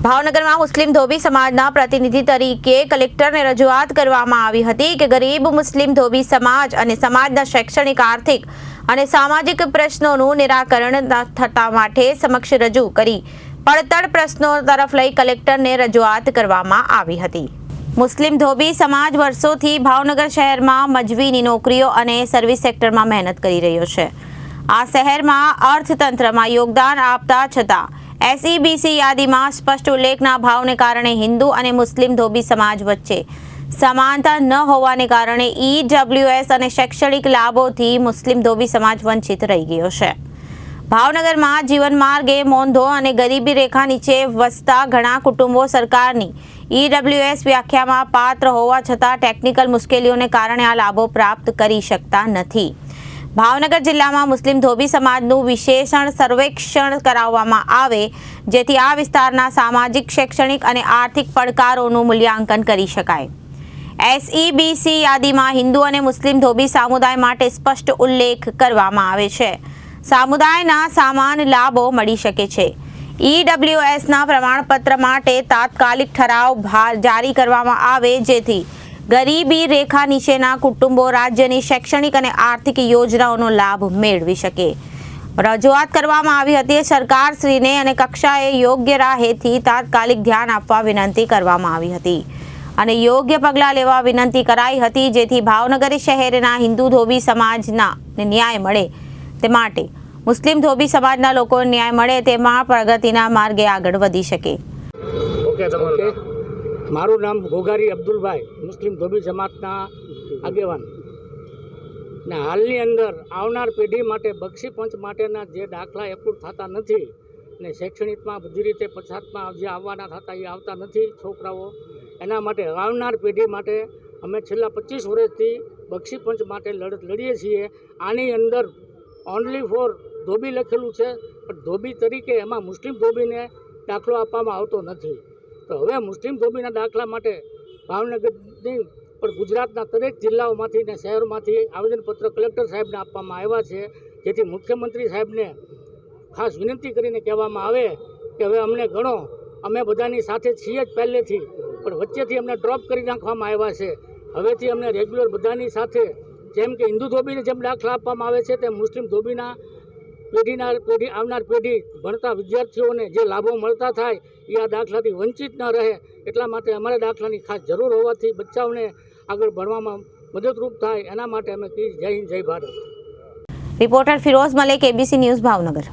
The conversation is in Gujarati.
ભાવનગરમાં મુસ્લિમ ધોબી સમાજના પ્રતિનિધિ તરીકે કલેક્ટરને રજૂઆત કરવામાં આવી હતી કે ગરીબ મુસ્લિમ ધોબી સમાજ અને સમાજના શૈક્ષણિક, આર્થિક અને સામાજિક પ્રશ્નોનું નિરાકરણ થતા માટે સમક્ષ રજૂ કરી પડતર પ્રશ્નો તરફ લઈ કલેક્ટરને રજૂઆત કરવામાં આવી હતી। મુસ્લિમ ધોબી સમાજ વર્ષોથી ભાવનગર શહેરમાં મજવીની નોકરીઓ અને સર્વિસ સેક્ટરમાં મહેનત કરી રહ્યો છે। આ શહેરમાં અર્થતંત્રમાં યોગદાન આપતા છતાં SEBC યાદીમાં સ્પષ્ટ ઉલ્લેખના ભાવને કારણે હિન્દુ અને મુસ્લિમ ધોબી સમાજ વચ્ચે સમાનતા ન હોવાને કારણે EWS અને શૈક્ષણિક લાભોથી મુસ્લિમ ધોબી સમાજ વંચિત રહી ગયો છે। ભાવનગરમાં જીવન માર્ગે મોંધો અને ગરીબી રેખા નીચે વસતા ઘણા કુટુંબો સરકારની EWS વ્યાખ્યામાં પાત્ર હોવા છતાં ટેકનિકલ મુશ્કેલીઓને કારણે આ લાભો પ્રાપ્ત કરી શકતા નથી। ભાવનગર જિલ્લામાં મુસ્લિમ ધોબી સમાજનું વિશેષણ સર્વેક્ષણ કરાવવામાં આવે જેથી આ વિસ્તારના સામાજિક, શૈક્ષણિક અને આર્થિક પડકારોનું મૂલ્યાંકન કરી શકાય। SEBC યાદીમાં હિન્દુ અને મુસ્લિમ ધોબી સમુદાય માટે સ્પષ્ટ ઉલ્લેખ કરવામાં આવે છે। સમુદાયના સમાન લાભો મળી શકે છે। EWSના પ્રમાણપત્ર માટે તાત્કાલિક ઠરાવ જારી કરવામાં આવે જેથી ગરીબી રેખા નીચેના કુટુંબો રાજ્યની શૈક્ષણિક અને આર્થિક યોજનાઓનો લાભ મેળવી શકે। રજૂઆત કરવામાં આવી હતી। સરકારશ્રીને અને કક્ષાએ યોગ્ય રાહેથી તાત્કાલિક ધ્યાન આપવા વિનંતી કરવામાં આવી હતી અને યોગ્ય પગલાં લેવા વિનંતી કરાઈ હતી જેથી ભાવનગર શહેરના હિન્દુ ધોબી સમાજના ન્યાય મળે તે માટે મુસ્લિમ ધોબી સમાજના લોકોને ન્યાય મળે તેમાં પ્રગતિના માર્ગે આગળ વધી શકે। મારું નામ ઘોઘારી અબ્દુલભાઈ, મુસ્લિમ ધોબી સમાજના આગેવાન ને હાલની અંદર આવનાર પેઢી માટે બક્ષી પંચ માટેના જે દાખલા એપ્રુવ થતા નથી ને શૈક્ષણિકમાં બધી રીતે પછાતમાં જે આવવાના થતા એ આવતા નથી છોકરાઓ, એના માટે આવનાર પેઢી માટે અમે છેલ્લા 25 વર્ષથી બક્ષી પંચ માટે લડત લડીએ છીએ। આની અંદર ઓનલી ફોર ધોબી લખેલું છે પણ ધોબી તરીકે એમાં મુસ્લિમ ધોબીને દાખલો આપવામાં આવતો નથી। તો હવે મુસ્લિમ ધોબીના દાખલા માટે ભાવનગરની પણ ગુજરાતના દરેક જિલ્લાઓમાંથી ને શહેરોમાંથી આવેદનપત્ર કલેક્ટર સાહેબને આપવામાં આવ્યા છે જેથી મુખ્યમંત્રી સાહેબને ખાસ વિનંતી કરીને કહેવામાં આવે કે હવે અમને ગણો, અમે બધાની સાથે છીએ જ પહેલેથી, પણ વચ્ચેથી અમને ડ્રોપ કરી નાખવામાં આવ્યા છે। હવેથી અમને રેગ્યુલર બધાની સાથે જેમ કે હિન્દુ ધોબીને જેમ દાખલા આપવામાં આવે છે તેમ મુસ્લિમ ધોબીના આવનાર પેઢી ભણતા વિદ્યાર્થીઓને જે લાભો મળતા થાય એ આ દાખલાથી વંચિત ન રહે એટલા માટે અમારા દાખલાની ખાસ જરૂર હોવાથી બચ્ચાઓને આગળ ભણવામાં મદદરૂપ થાય એના માટે અમે જય હિન્દ જય Bharat. Reporter Firoz Malek, ABC news, Bhavnagar.